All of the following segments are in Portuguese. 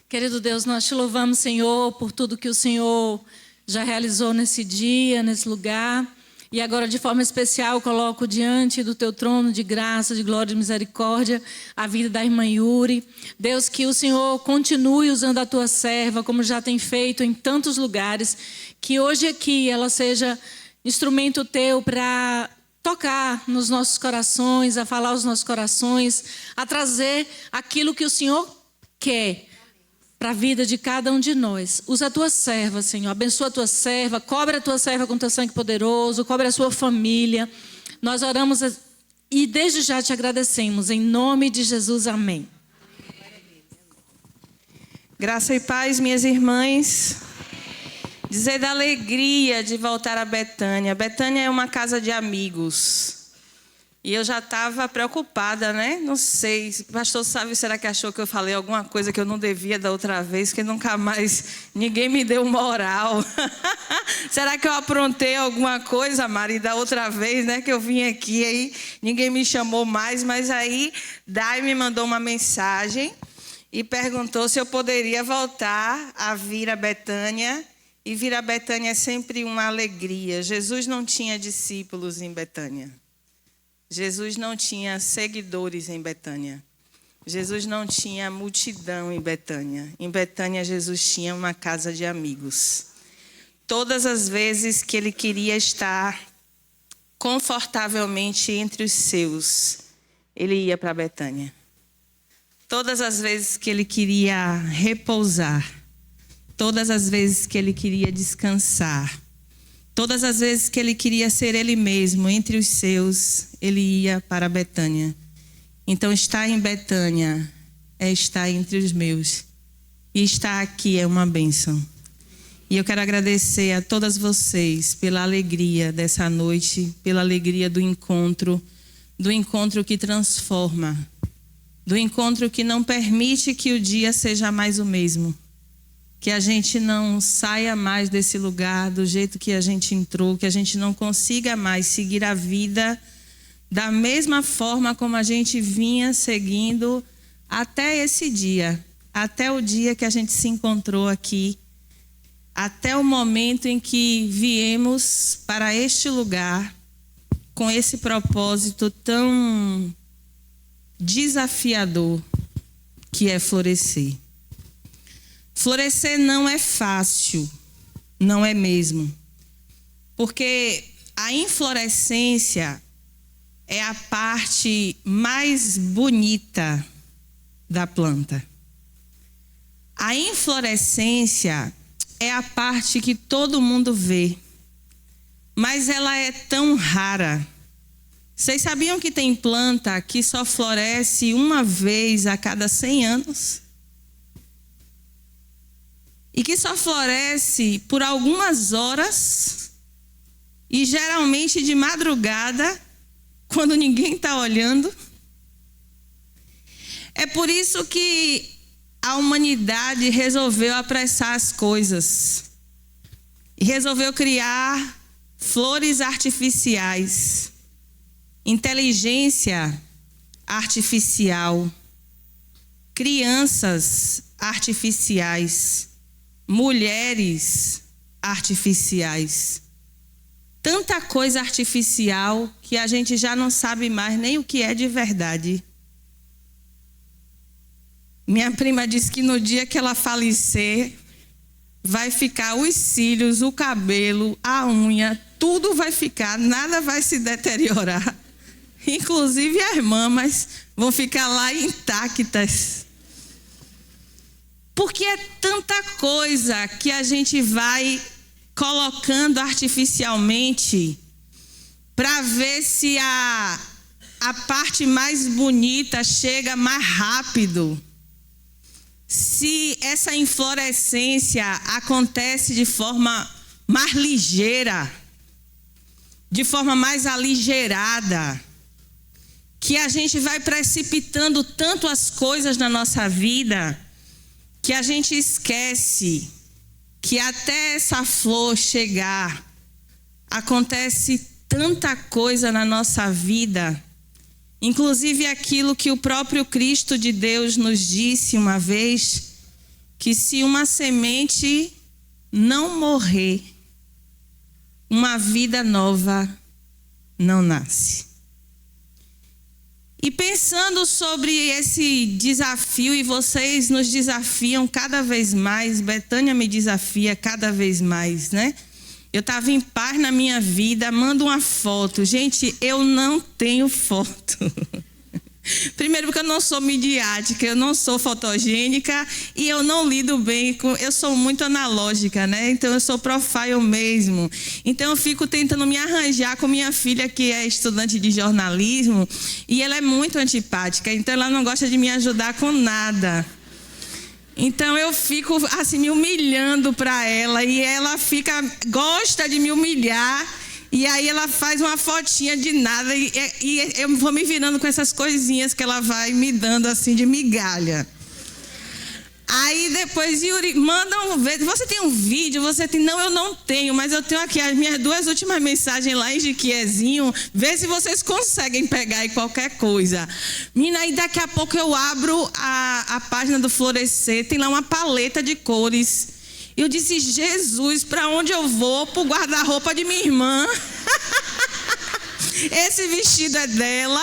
Querido Deus, nós te louvamos, Senhor, por tudo que o Senhor já realizou nesse dia, nesse lugar. E agora, de forma especial, coloco diante do teu trono de graça, de glória e de misericórdia, a vida da irmã Yuri. Deus, que o Senhor continue usando a tua serva, como já tem feito em tantos lugares. Que hoje aqui ela seja instrumento teu para tocar nos nossos corações, a falar aos nossos corações, a trazer aquilo que o Senhor quer para a vida de cada um de nós. Usa a tua serva, Senhor. Abençoa a tua serva. Cobre a tua serva com teu sangue poderoso. Cobre a sua família. Nós oramos e desde já te agradecemos. Em nome de Jesus, amém. Graça e paz, minhas irmãs. Dizer da alegria de voltar a Betânia. Betânia é uma casa de amigos. E eu já estava preocupada, né? Não sei, o pastor sabe, será que achou que eu falei alguma coisa que eu não devia da outra vez, que nunca mais ninguém me deu moral? Será que eu aprontei alguma coisa, Mari, da outra vez, né? Que eu vim aqui, aí ninguém me chamou mais, mas aí Dai me mandou uma mensagem e perguntou se eu poderia voltar a vir a Betânia. E vir a Betânia é sempre uma alegria. Jesus não tinha discípulos em Betânia. Jesus não tinha seguidores em Betânia. Jesus não tinha multidão em Betânia. Em Betânia, Jesus tinha uma casa de amigos. Todas as vezes que ele queria estar confortavelmente entre os seus, ele ia para Betânia. Todas as vezes que ele queria repousar, todas as vezes que ele queria descansar, todas as vezes que ele queria ser ele mesmo entre os seus, ele ia para Betânia. Então, estar em Betânia é estar entre os meus. E estar aqui é uma bênção. E eu quero agradecer a todas vocês pela alegria dessa noite, pela alegria do encontro que transforma, do encontro que não permite que o dia seja mais o mesmo. Que a gente não saia mais desse lugar do jeito que a gente entrou, que a gente não consiga mais seguir a vida da mesma forma como a gente vinha seguindo até esse dia, até o dia que a gente se encontrou aqui, até o momento em que viemos para este lugar com esse propósito tão desafiador que é florescer. Florescer não é fácil, não é mesmo. Porque a inflorescência é a parte mais bonita da planta. A inflorescência é a parte que todo mundo vê, mas ela é tão rara. Vocês sabiam que tem planta que só floresce uma vez a cada 100 anos? E que só floresce por algumas horas e geralmente de madrugada, quando ninguém está olhando. É por isso que a humanidade resolveu apressar as coisas e resolveu criar flores artificiais, inteligência artificial, crianças artificiais, mulheres artificiais. Tanta coisa artificial que a gente já não sabe mais nem o que é de verdade. Minha prima disse que no dia que ela falecer, vai ficar os cílios, o cabelo, a unha, tudo vai ficar, nada vai se deteriorar. Inclusive as mamas vão ficar lá intactas. Porque é tanta coisa que a gente vai colocando artificialmente para ver se a parte mais bonita chega mais rápido. Se essa inflorescência acontece de forma mais ligeira, de forma mais aligerada, que a gente vai precipitando tanto as coisas na nossa vida, que a gente esquece que até essa flor chegar, acontece tanta coisa na nossa vida, inclusive aquilo que o próprio Cristo de Deus nos disse uma vez, que se uma semente não morrer, uma vida nova não nasce. E pensando sobre esse desafio, e vocês nos desafiam cada vez mais, Betânia me desafia cada vez mais, né? Eu estava em paz na minha vida, mando uma foto. Gente, eu não tenho foto. Primeiro porque eu não sou midiática, eu não sou fotogênica e eu não lido bem com... Eu sou muito analógica, né? Então eu sou profile mesmo. Então eu fico tentando me arranjar com minha filha, que é estudante de jornalismo, e ela é muito antipática, então ela não gosta de me ajudar com nada. Então eu fico assim me humilhando para ela e ela gosta de me humilhar. E aí ela faz uma fotinha de nada e eu vou me virando com essas coisinhas que ela vai me dando assim de migalha. Aí depois Yuri manda você tem um vídeo, você tem, não, eu não tenho, mas eu tenho aqui as minhas 2 últimas mensagens lá em Jiquiezinho, vê se vocês conseguem pegar aí qualquer coisa. Menina, aí daqui a pouco eu abro a página do Florescer, tem lá uma paleta de cores. Eu disse, Jesus, para onde eu vou? Para o guarda-roupa de minha irmã. Esse vestido é dela.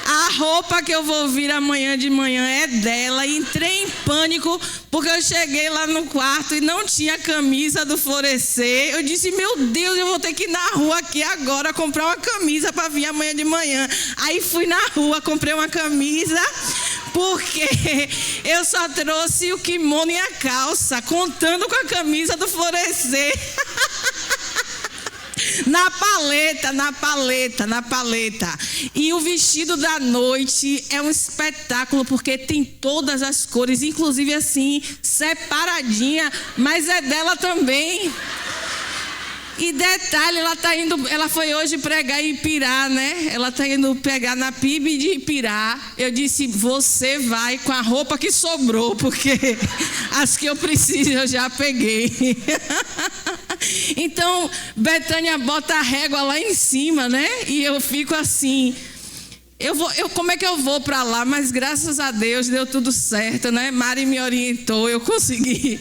A roupa que eu vou vir amanhã de manhã é dela. Entrei em pânico porque eu cheguei lá no quarto e não tinha camisa do Florescer. Eu disse, meu Deus, eu vou ter que ir na rua aqui agora comprar uma camisa para vir amanhã de manhã. Aí fui na rua, comprei uma camisa, porque eu só trouxe o kimono e a calça, contando com a camisa do Florescer. Na paleta. E o vestido da noite é um espetáculo, porque tem todas as cores, inclusive assim, separadinha, mas é dela também. E detalhe, ela foi hoje pregar em Ipirá, né? Ela está indo pegar na PIB de Ipirá. Eu disse, você vai com a roupa que sobrou, porque as que eu preciso eu já peguei. Então, Betânia bota a régua lá em cima, né? E eu fico assim, como é que eu vou para lá? Mas graças a Deus deu tudo certo, né? Mari me orientou, eu consegui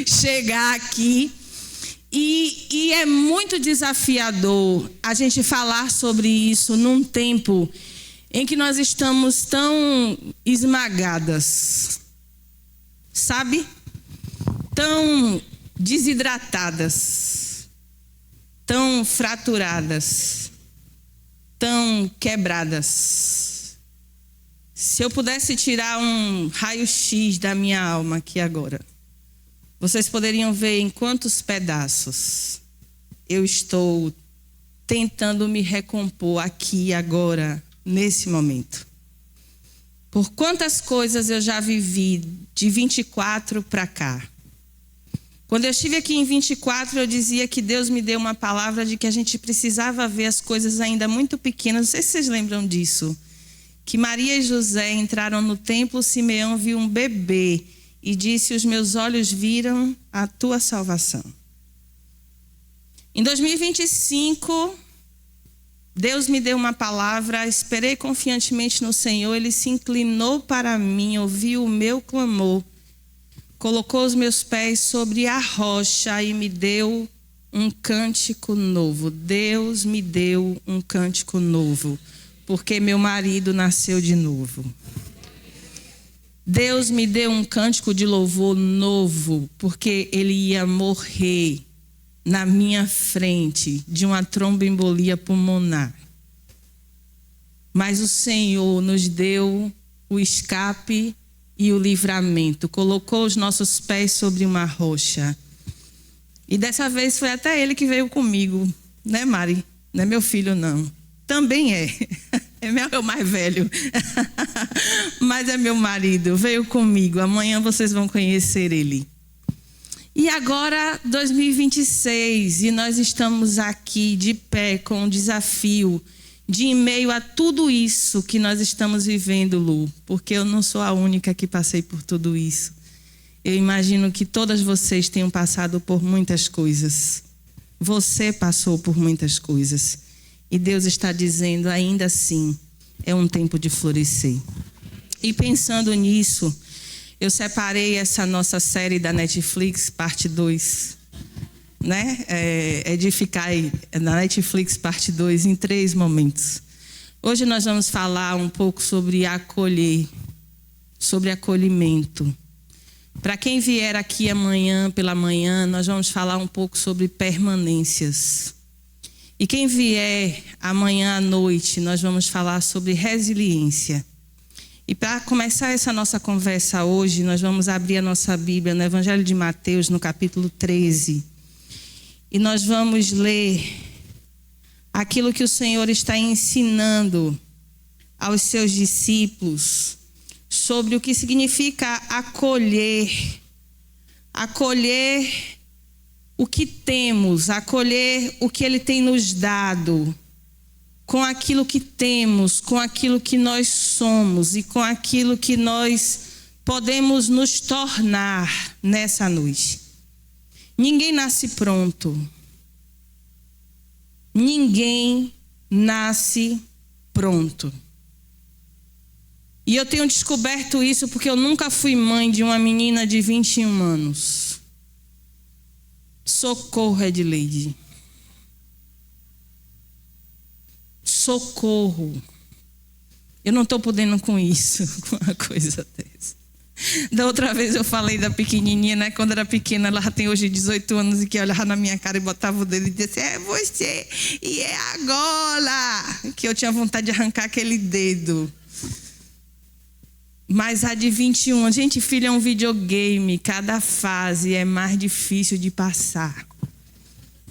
chegar aqui. E é muito desafiador a gente falar sobre isso num tempo em que nós estamos tão esmagadas, sabe? Tão desidratadas, tão fraturadas, tão quebradas. Se eu pudesse tirar um raio-x da minha alma aqui agora, vocês poderiam ver em quantos pedaços eu estou tentando me recompor aqui agora, nesse momento. Por quantas coisas eu já vivi de 24 para cá. Quando eu estive aqui em 24, eu dizia que Deus me deu uma palavra de que a gente precisava ver as coisas ainda muito pequenas. Não sei se vocês lembram disso. Que Maria e José entraram no templo, Simeão viu um bebê e disse, os meus olhos viram a tua salvação. Em 2025, Deus me deu uma palavra, esperei confiantemente no Senhor, Ele se inclinou para mim, ouviu o meu clamor, colocou os meus pés sobre a rocha e me deu um cântico novo. Deus me deu um cântico novo, porque meu marido nasceu de novo. Deus me deu um cântico de louvor novo, porque ele ia morrer na minha frente de uma tromboembolia pulmonar. Mas o Senhor nos deu o escape e o livramento, colocou os nossos pés sobre uma rocha. E dessa vez foi até ele que veio comigo, né, Mari? Não é meu filho, não. Também é. É o mais velho. Mas é meu marido. Veio comigo. Amanhã vocês vão conhecer ele. E agora, 2026. E nós estamos aqui de pé com um desafio de, em meio a tudo isso que nós estamos vivendo, Lu. Porque eu não sou a única que passei por tudo isso. Eu imagino que todas vocês tenham passado por muitas coisas. Você passou por muitas coisas. E Deus está dizendo, ainda assim, é um tempo de florescer. E pensando nisso, Eu separei essa nossa série da Netflix, parte 2, né? Edificar na Netflix, parte 2, em 3 momentos. Hoje nós vamos falar um pouco sobre acolher, sobre acolhimento. Para quem vier aqui amanhã, pela manhã, nós vamos falar um pouco sobre permanências. E quem vier amanhã à noite, nós vamos falar sobre resiliência. E para começar essa nossa conversa hoje, nós vamos abrir a nossa Bíblia no Evangelho de Mateus, no capítulo 13. E nós vamos ler aquilo que o Senhor está ensinando aos seus discípulos sobre o que significa acolher. Acolher o que temos, acolher o que Ele tem nos dado, com aquilo que temos, com aquilo que nós somos e com aquilo que nós podemos nos tornar nessa noite. Ninguém nasce pronto. Ninguém nasce pronto. E eu tenho descoberto isso porque eu nunca fui mãe de uma menina de 21 anos. Socorro, Edleide. Socorro. Eu não estou podendo com isso, com uma coisa dessa. Da outra vez eu falei da pequenininha, né? Quando era pequena, ela já tem hoje 18 anos e que olhava na minha cara e botava o dedo e dizia assim, é você, e é agora. Que eu tinha vontade de arrancar aquele dedo. Mas a de 21, gente, filho, é um videogame. Cada fase é mais difícil de passar.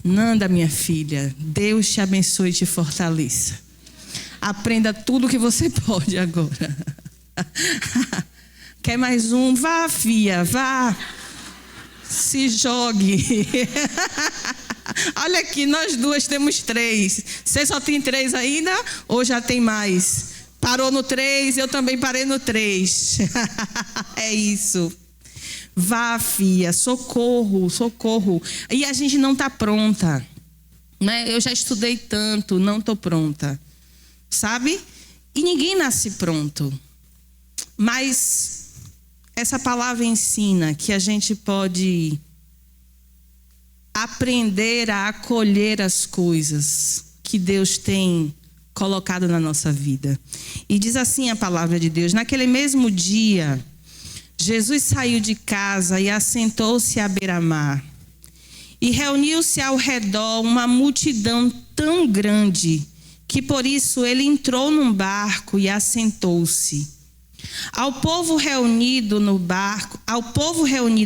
Nanda, minha filha, Deus te abençoe e te fortaleça. Aprenda tudo que você pode agora. Quer mais um? Vá, filha, vá. Se jogue. Olha aqui, nós duas temos 3. Você só tem 3 ainda ou já tem mais? Parou no 3, eu também parei no 3. É isso. Vá, filha, socorro, socorro. E a gente não está pronta, né? Eu já estudei tanto, não estou pronta, sabe? E ninguém nasce pronto. Mas essa palavra ensina que a gente pode aprender a acolher as coisas que Deus tem colocado na nossa vida. E diz assim a palavra de Deus: naquele mesmo dia, Jesus saiu de casa e assentou-se à beira-mar. E reuniu-se ao redor uma multidão tão grande que por isso ele entrou num barco e assentou-se. Ao povo reunido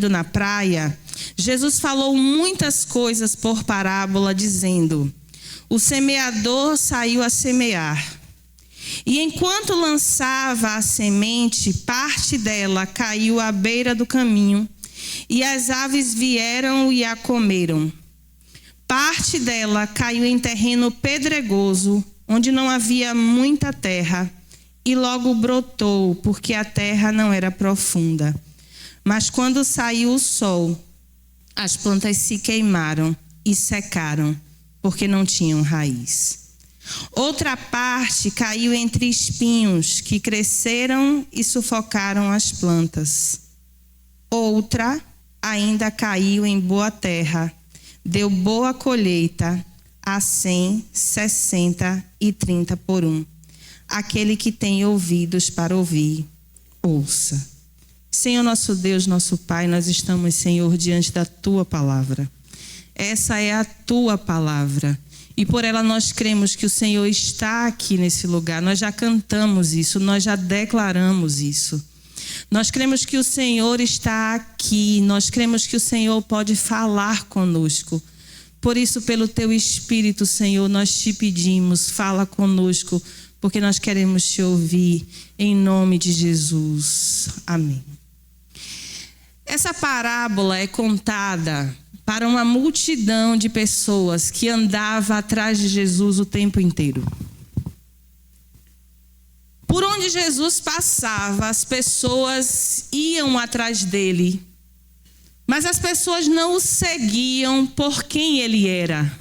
na praia, Jesus falou muitas coisas por parábola, dizendo: o semeador saiu a semear. E enquanto lançava a semente, parte dela caiu à beira do caminho, e as aves vieram e a comeram. Parte dela caiu em terreno pedregoso, onde não havia muita terra, e logo brotou, porque a terra não era profunda. Mas quando saiu o sol, as plantas se queimaram e secaram, porque não tinham raiz. Outra parte caiu entre espinhos, que cresceram e sufocaram as plantas. Outra ainda caiu em boa terra, deu boa colheita, a 100, 60 e 30 por 1. Aquele que tem ouvidos para ouvir, ouça. Senhor nosso Deus, nosso Pai, nós estamos, Senhor, diante da Tua palavra. Essa é a Tua palavra. E por ela nós cremos que o Senhor está aqui nesse lugar. Nós já cantamos isso, nós já declaramos isso. Nós cremos que o Senhor está aqui. Nós cremos que o Senhor pode falar conosco. Por isso, pelo Teu Espírito, Senhor, nós te pedimos, fala conosco, porque nós queremos te ouvir, em nome de Jesus. Amém. Essa parábola é contada para uma multidão de pessoas que andava atrás de Jesus o tempo inteiro. Por onde Jesus passava, as pessoas iam atrás dele, mas as pessoas não o seguiam por quem ele era.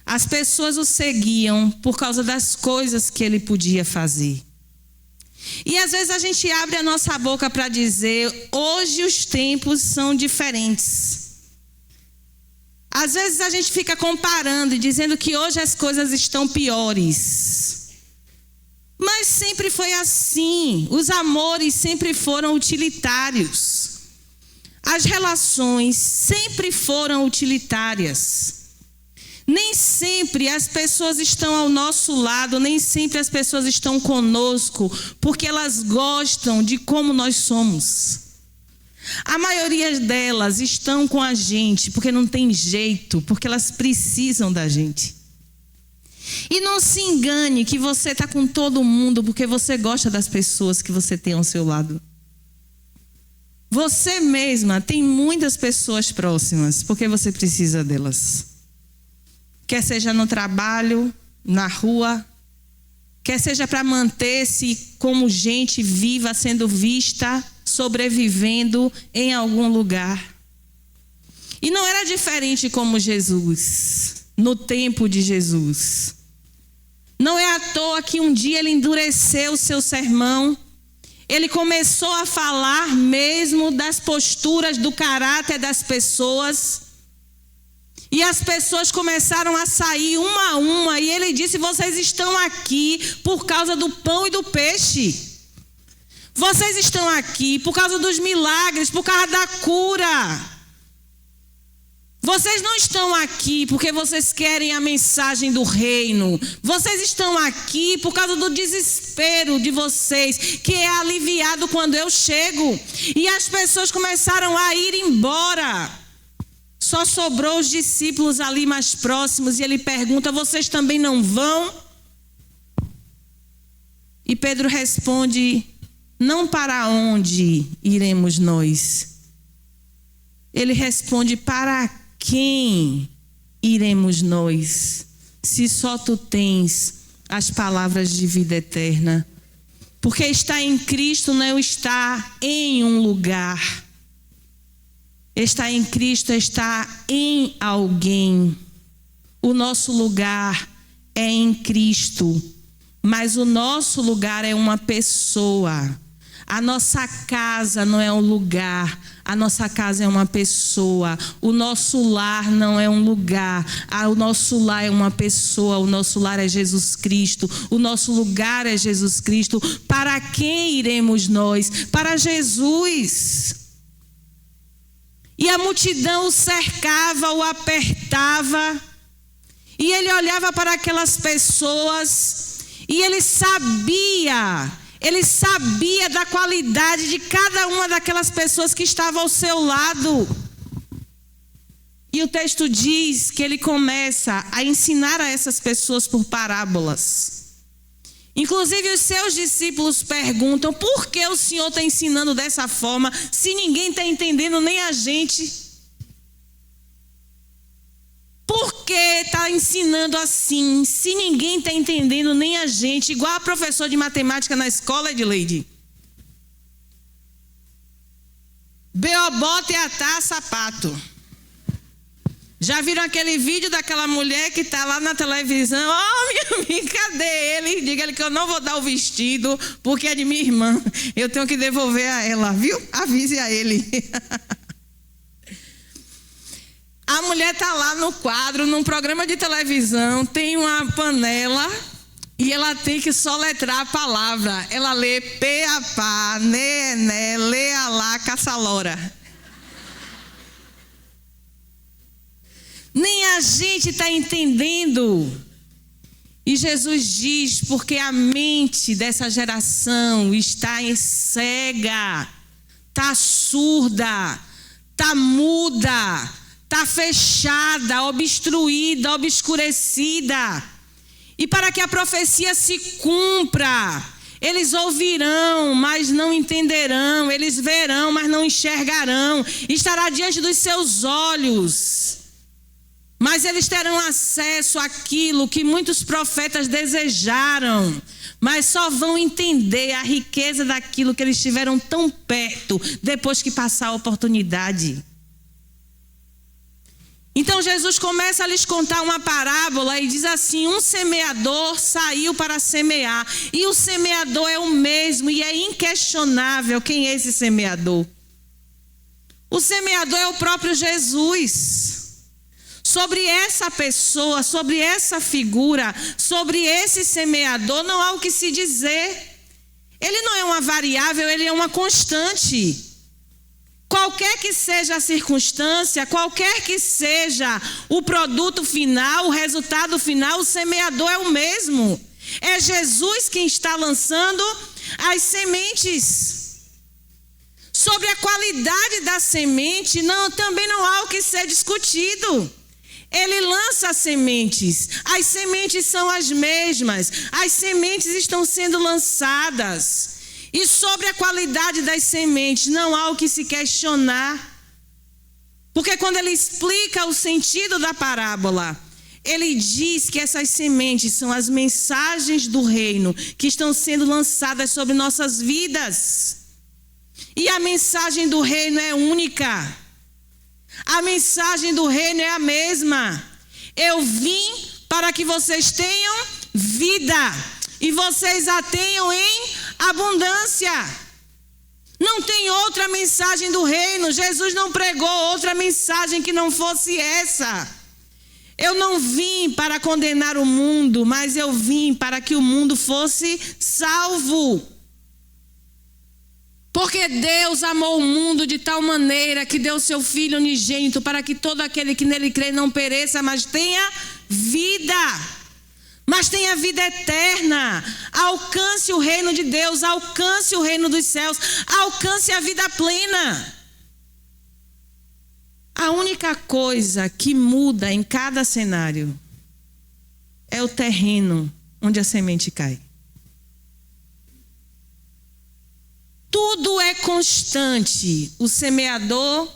As pessoas o seguiam por causa das coisas que ele podia fazer. E às vezes a gente abre a nossa boca para dizer, hoje os tempos são diferentes. Às vezes a gente fica comparando e dizendo que hoje as coisas estão piores. Mas sempre foi assim. Os amores sempre foram utilitários. As relações sempre foram utilitárias. Nem sempre as pessoas estão ao nosso lado, nem sempre as pessoas estão conosco, porque elas gostam de como nós somos. A maioria delas estão com a gente porque não tem jeito, porque elas precisam da gente. E não se engane que você está com todo mundo porque você gosta das pessoas que você tem ao seu lado. Você mesma tem muitas pessoas próximas porque você precisa delas. Quer seja no trabalho, na rua, quer seja para manter-se como gente viva, sendo vista, sobrevivendo em algum lugar. E não era diferente como Jesus, no tempo de Jesus. Não é à toa que um dia ele endureceu o seu sermão. Ele começou a falar mesmo das posturas, do caráter das pessoas. E as pessoas começaram a sair uma a uma. E ele disse, vocês estão aqui por causa do pão e do peixe. Vocês estão aqui por causa dos milagres, por causa da cura. Vocês não estão aqui porque vocês querem a mensagem do reino. Vocês estão aqui por causa do desespero de vocês, que é aliviado quando eu chego. E as pessoas começaram a ir embora. Só sobrou os discípulos ali mais próximos. E ele pergunta, vocês também não vão? E Pedro responde, não para onde iremos nós? Ele responde, para quem iremos nós? Se só tu tens as palavras de vida eterna. Porque estar em Cristo não é estar em um lugar. Estar em Cristo é estar em alguém. O nosso lugar é em Cristo. Mas o nosso lugar é uma pessoa. A nossa casa não é um lugar, a nossa casa é uma pessoa. O nosso lar não é um lugar, o nosso lar é uma pessoa. O nosso lar é Jesus Cristo, o nosso lugar é Jesus Cristo. Para quem iremos nós? Para Jesus. E a multidão o cercava, o apertava, e ele olhava para aquelas pessoas, e ele sabia da qualidade de cada uma daquelas pessoas que estavam ao seu lado. E o texto diz que ele começa a ensinar a essas pessoas por parábolas. Inclusive os seus discípulos perguntam, por que o Senhor está ensinando dessa forma, se ninguém está entendendo, nem a gente? Por que está ensinando assim, se ninguém está entendendo, nem a gente? Igual a professor de matemática na escola, Edileide. Beobota e atar sapato. Já viram aquele vídeo daquela mulher que está lá na televisão? Oh, minha amiga, cadê ele? Diga-lhe que eu não vou dar o vestido, porque é de minha irmã. Eu tenho que devolver a ela, viu? Avise a ele. A mulher está lá no quadro, num programa de televisão, tem uma panela e ela tem que soletrar a palavra. Ela lê P-A-Pá, Né-Né, Lê-A-Lá, Caçalora. Nem a gente está entendendo. E Jesus diz, porque a mente dessa geração está cega, está surda, está muda, está fechada, obstruída, obscurecida. E para que a profecia se cumpra, eles ouvirão, mas não entenderão. Eles verão, mas não enxergarão. Estará diante dos seus olhos. Mas eles terão acesso àquilo que muitos profetas desejaram. Mas só vão entender a riqueza daquilo que eles estiveram tão perto, depois que passar a oportunidade. Então Jesus começa a lhes contar uma parábola e diz assim: um semeador saiu para semear. E o semeador é o mesmo, e é inquestionável quem é esse semeador. O semeador é o próprio Jesus. Sobre essa pessoa, sobre essa figura, sobre esse semeador, não há o que se dizer. Ele não é uma variável, ele é uma constante. Qualquer que seja a circunstância, qualquer que seja o produto final, o resultado final, o semeador é o mesmo. É Jesus quem está lançando as sementes. Sobre a qualidade da semente, também não há o que ser discutido. Ele lança as sementes são as mesmas, as sementes estão sendo lançadas. E sobre a qualidade das sementes, não há o que se questionar. Porque quando ele explica o sentido da parábola, ele diz que essas sementes são as mensagens do reino que estão sendo lançadas sobre nossas vidas. E a mensagem do reino é única. A mensagem do reino é a mesma. Eu vim para que vocês tenham vida e vocês a tenham em abundância. Não tem outra mensagem do reino. Jesus não pregou outra mensagem que não fosse essa. Eu não vim para condenar o mundo, mas eu vim para que o mundo fosse salvo. Porque Deus amou o mundo de tal maneira que deu seu Filho unigênito para que todo aquele que nele crê não pereça, mas tenha vida. Mas tenha vida eterna. Alcance o reino de Deus, alcance o reino dos céus, alcance a vida plena. A única coisa que muda em cada cenário é o terreno onde a semente cai. Tudo é constante. O semeador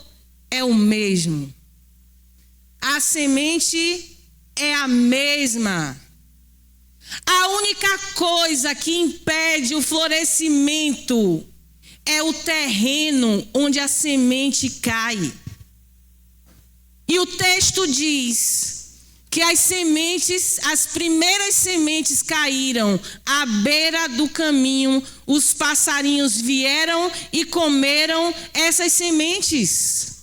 é o mesmo. A semente é a mesma. A única coisa que impede o florescimento é o terreno onde a semente cai. E o texto diz que as primeiras sementes caíram à beira do caminho, os passarinhos vieram e comeram essas sementes.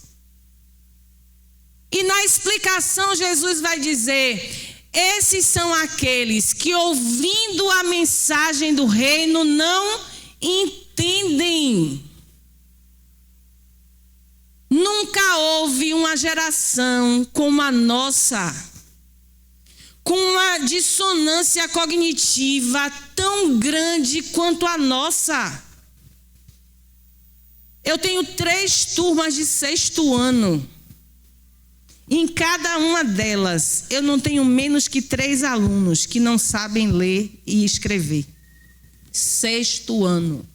E na explicação Jesus vai dizer: esses são aqueles que, ouvindo a mensagem do reino, não entendem. Nunca houve uma geração como a nossa, com uma dissonância cognitiva tão grande quanto a nossa. Eu tenho 3 turmas de 6º ano. Em cada uma delas, eu não tenho menos que 3 alunos que não sabem ler e escrever. 6º ano.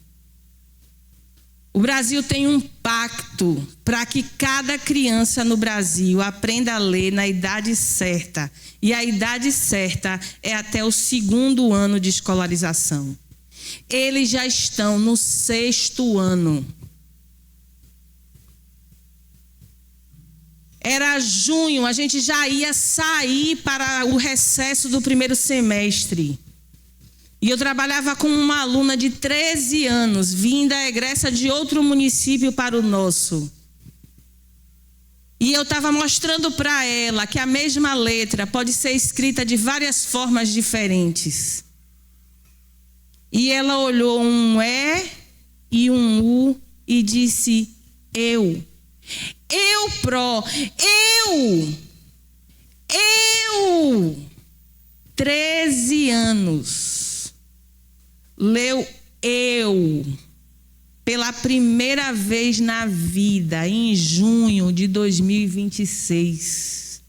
O Brasil tem um pacto para que cada criança no Brasil aprenda a ler na idade certa. E a idade certa é até o 2º ano de escolarização. Eles já estão no 6º ano. Era junho, a gente já ia sair para o recesso do 1º semestre. E eu trabalhava com uma aluna de 13 anos, vinda egressa de outro município para o nosso. E eu estava mostrando para ela que a mesma letra pode ser escrita de várias formas diferentes. E ela olhou um E e um U e disse: eu. 13 anos. Leu eu. Pela primeira vez na vida, em junho de 2026.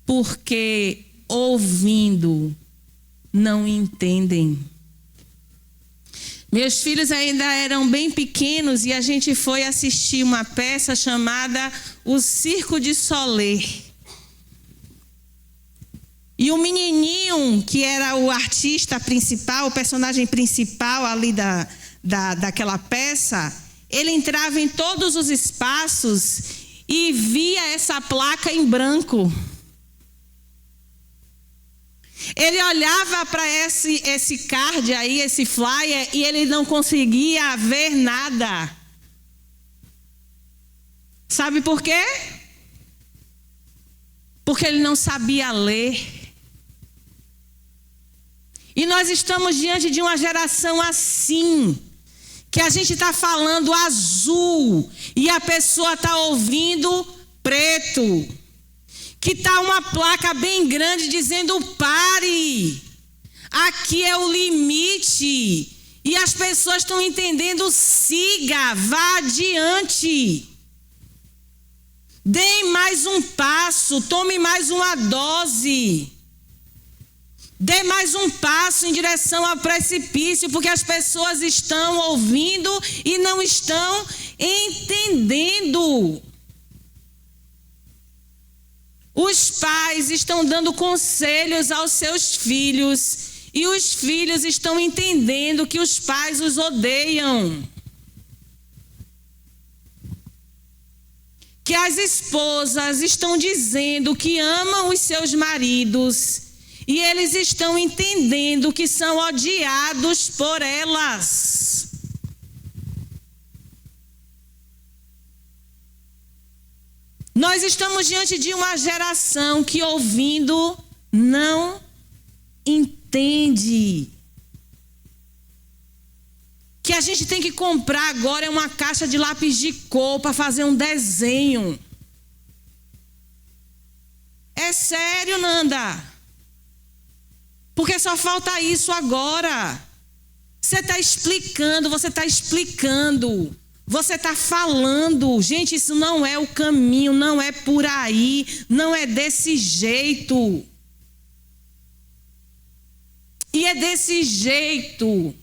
Porque ouvindo não entendem. Meus filhos ainda eram bem pequenos e a gente foi assistir uma peça chamada O Circo de Soler. E o menininho, que era o artista principal, o personagem principal ali daquela peça, ele entrava em todos os espaços e via essa placa em branco. Ele olhava para esse card aí, esse flyer, e ele não conseguia ver nada. Sabe por quê? Porque ele não sabia ler. E nós estamos diante de uma geração assim, que a gente está falando azul e a pessoa está ouvindo preto. Que está uma placa bem grande dizendo pare, aqui é o limite. E as pessoas estão entendendo siga, vá adiante. Dê mais um passo, tome mais uma dose. Dê mais um passo em direção ao precipício, porque as pessoas estão ouvindo e não estão entendendo. Os pais estão dando conselhos aos seus filhos e os filhos estão entendendo que os pais os odeiam. Que as esposas estão dizendo que amam os seus maridos e eles estão entendendo que são odiados por elas. Nós estamos diante de uma geração que ouvindo não entende. Que a gente tem que comprar agora é uma caixa de lápis de cor para fazer um desenho. É sério, Nanda. Porque só falta isso agora. Você está explicando, você está explicando. Você está falando, gente, isso não é o caminho, não é por aí, não é desse jeito. E é desse jeito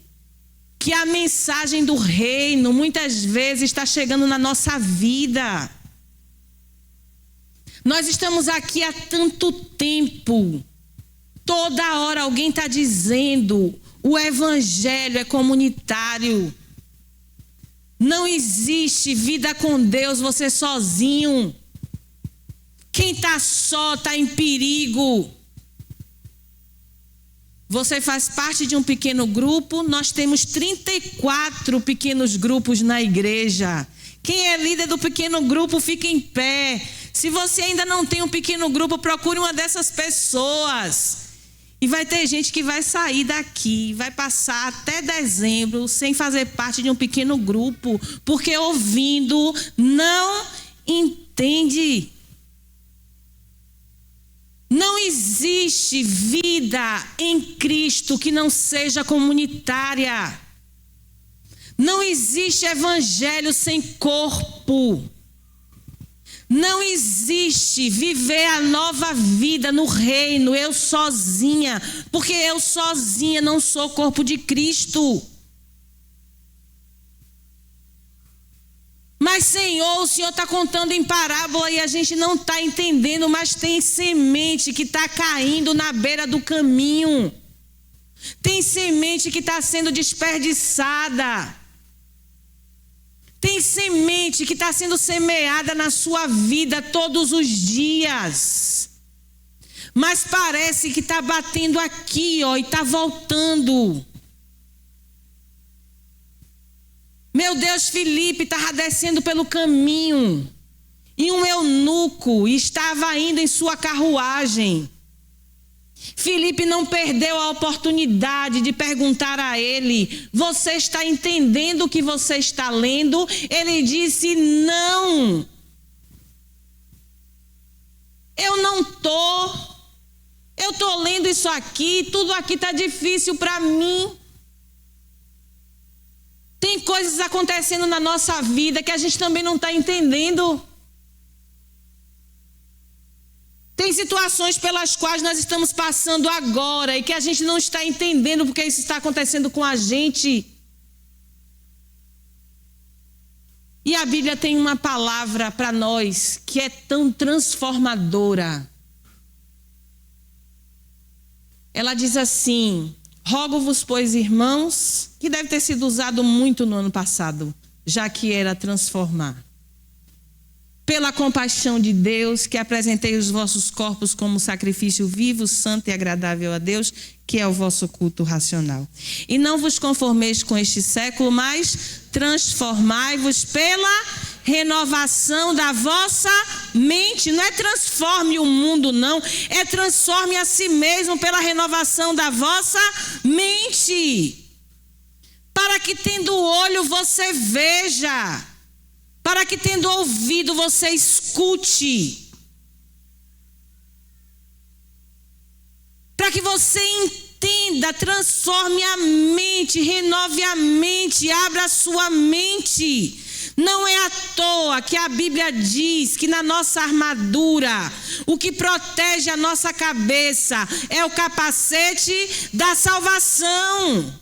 que a mensagem do reino muitas vezes está chegando na nossa vida. Nós estamos aqui há tanto tempo, toda hora alguém está dizendo, o evangelho é comunitário. Não existe vida com Deus você sozinho. Quem está só está em perigo. Você faz parte de um pequeno grupo. Nós temos 34 pequenos grupos na igreja. Quem é líder do pequeno grupo, fica em pé. Se você ainda não tem um pequeno grupo, procure uma dessas pessoas. E vai ter gente que vai sair daqui, vai passar até dezembro sem fazer parte de um pequeno grupo, porque ouvindo não entende. Não existe vida em Cristo que não seja comunitária. Não existe evangelho sem corpo. Não existe viver a nova vida no reino, eu sozinha, porque eu sozinha não sou corpo de Cristo. Mas, Senhor, o Senhor está contando em parábola e a gente não está entendendo, mas tem semente que está caindo na beira do caminho. Tem semente que está sendo desperdiçada. Tem semente que está sendo semeada na sua vida todos os dias. Mas parece que está batendo aqui, ó, e está voltando. Meu Deus, Filipe estava descendo pelo caminho. E um eunuco estava indo em sua carruagem. Filipe não perdeu a oportunidade de perguntar a ele, você está entendendo o que você está lendo? Ele disse, não. Eu não estou. Eu estou lendo isso aqui, tudo aqui está difícil para mim. Tem coisas acontecendo na nossa vida que a gente também não está entendendo. Tem situações pelas quais nós estamos passando agora e que a gente não está entendendo porque isso está acontecendo com a gente. E a Bíblia tem uma palavra para nós que é tão transformadora. Ela diz assim, rogo-vos, pois, irmãos, que deve ter sido usado muito no ano passado, já que era transformar. pela compaixão de Deus, que apresentei os vossos corpos como sacrifício vivo, santo e agradável a Deus, que é o vosso culto racional. E não vos conformeis com este século, mas transformai-vos pela renovação da vossa mente. Não é transforme o mundo, não. É transforme a si mesmo pela renovação da vossa mente. Para que tendo olho você veja. Para que tendo ouvido você escute. Para que você entenda, transforme a mente, renove a mente, abra a sua mente. Não é à toa que a Bíblia diz que na nossa armadura, o que protege a nossa cabeça é o capacete da salvação.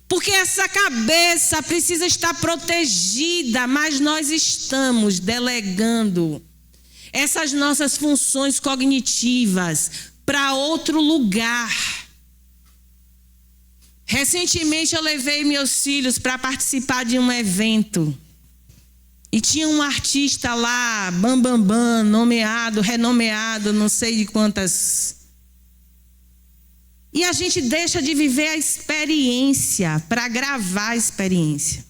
Porque essa cabeça precisa estar protegida, mas nós estamos delegando essas nossas funções cognitivas para outro lugar. Recentemente eu levei meus filhos para participar de um evento. E tinha um artista lá, bambambam, nomeado, renomeado, não sei de quantas. E a gente deixa de viver a experiência para gravar a experiência.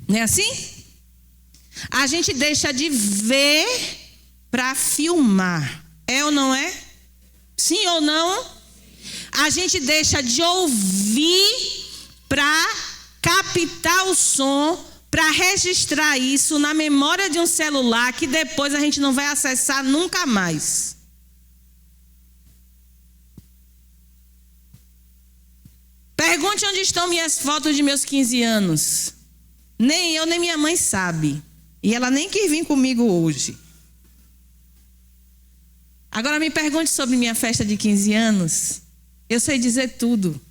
Não é assim? A gente deixa de ver para filmar. É ou não é? Sim ou não? A gente deixa de ouvir para captar o som, para registrar isso na memória de um celular que depois a gente não vai acessar nunca mais. Pergunte onde estão minhas fotos de meus 15 anos. Nem eu, nem minha mãe sabe. E ela nem quis vir comigo hoje. Agora me pergunte sobre minha festa de 15 anos. Eu sei dizer tudo.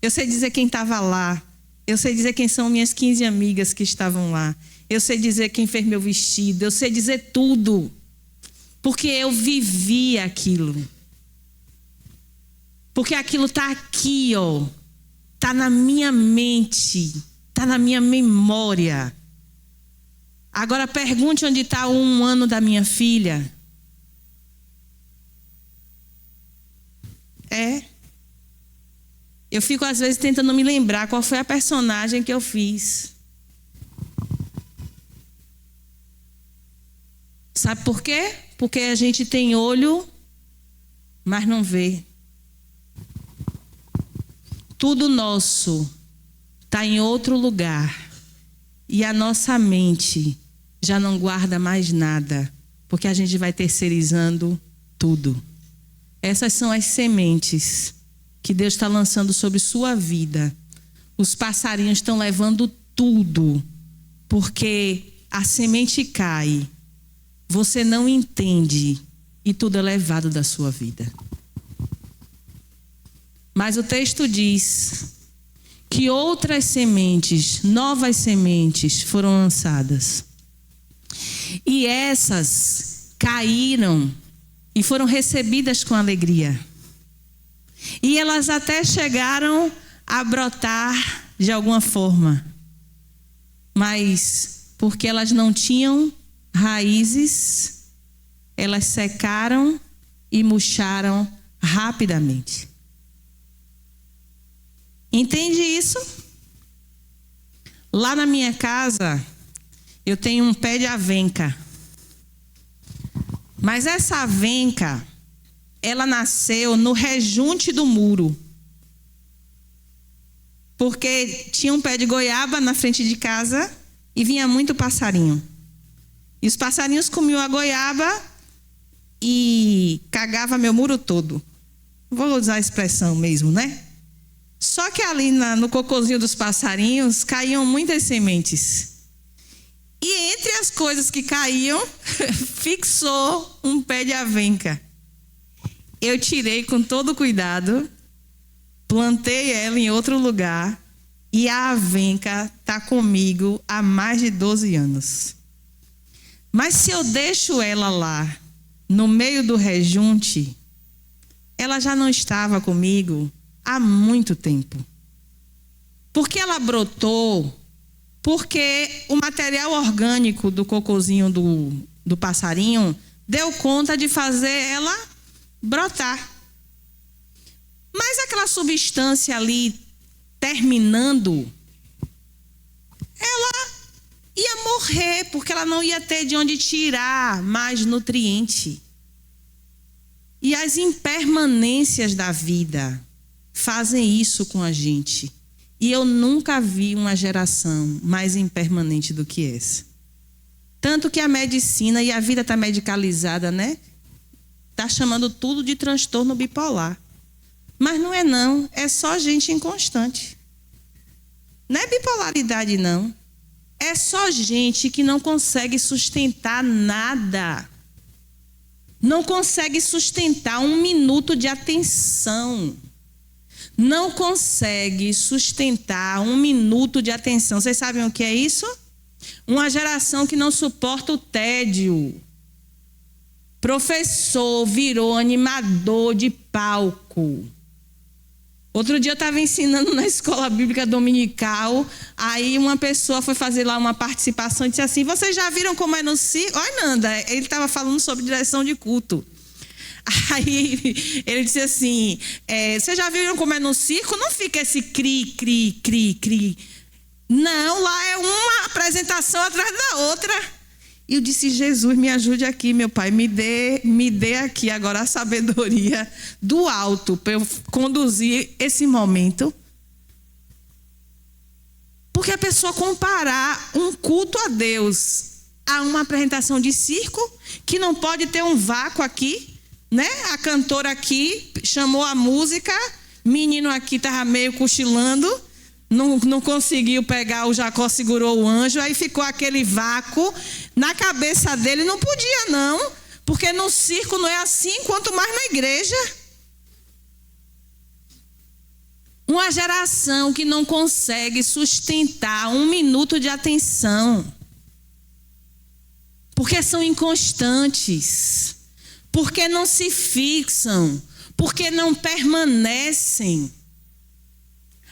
Eu sei dizer quem estava lá. Eu sei dizer quem são minhas 15 amigas que estavam lá. Eu sei dizer quem fez meu vestido. Eu sei dizer tudo. Porque eu vivi aquilo. Porque aquilo está aqui, ó. Está na minha mente. Está na minha memória. Agora pergunte onde está o 1 ano da minha filha. Eu fico às vezes tentando me lembrar qual foi a personagem que eu fiz. Sabe por quê? Porque a gente tem olho, mas não vê. Tudo nosso está em outro lugar. E a nossa mente já não guarda mais nada, porque a gente vai terceirizando tudo. Essas são as sementes que Deus está lançando sobre sua vida. Os passarinhos estão levando tudo, porque a semente cai, você não entende e tudo é levado da sua vida. Mas o texto diz que outras sementes, novas sementes foram lançadas. E essas caíram e foram recebidas com alegria. E elas até chegaram a brotar de alguma forma. Mas porque elas não tinham raízes, elas secaram e murcharam rapidamente. Entende isso? Lá na minha casa, eu tenho um pé de avenca. Mas essa avenca, ela nasceu no rejunte do muro. Porque tinha um pé de goiaba na frente de casa e vinha muito passarinho. E os passarinhos comiam a goiaba e cagavam meu muro todo. Vou usar a expressão mesmo, né? Só que ali no cocôzinho dos passarinhos caíam muitas sementes. E entre as coisas que caíam, fixou um pé de avenca. Eu tirei com todo cuidado, plantei ela em outro lugar e a avenca está comigo há mais de 12 anos. Mas se eu deixo ela lá, no meio do rejunte, ela já não estava comigo há muito tempo. Porque ela brotou Porque o material orgânico do cocôzinho do passarinho deu conta de fazer ela brotar. Mas aquela substância ali terminando, ela ia morrer, porque ela não ia ter de onde tirar mais nutriente. E as impermanências da vida fazem isso com a gente. E eu nunca vi uma geração mais impermanente do que essa. Tanto que a medicina, e a vida está medicalizada, né? Está chamando tudo de transtorno bipolar. Mas não é não, é só gente inconstante. Não é bipolaridade não. É só gente que não consegue sustentar nada. Não consegue sustentar 1 minuto de atenção. Não consegue sustentar 1 minuto de atenção. Vocês sabem o que é isso? Uma geração que não suporta o tédio. Professor virou animador de palco. Outro dia eu estava ensinando na escola bíblica dominical, aí uma pessoa foi fazer lá uma participação e disse assim: vocês já viram como é no circo? Olha, Nanda, ele estava falando sobre direção de culto. Aí ele disse assim: vocês já viram como é no circo? Não fica esse cri, cri, cri, cri. Não, lá é uma apresentação atrás da outra. E eu disse: Jesus, me ajude aqui, meu pai, me dê aqui agora a sabedoria do alto para eu conduzir esse momento. Porque a pessoa comparar um culto a Deus a uma apresentação de circo, que não pode ter um vácuo aqui, né? A cantora aqui chamou a música, menino aqui estava meio cochilando, não conseguiu pegar, o Jacó segurou o anjo, aí ficou aquele vácuo na cabeça dele. Não podia não, porque no circo não é assim, quanto mais na igreja. Uma geração que não consegue sustentar 1 minuto de atenção, porque são inconstantes, porque não se fixam, porque não permanecem.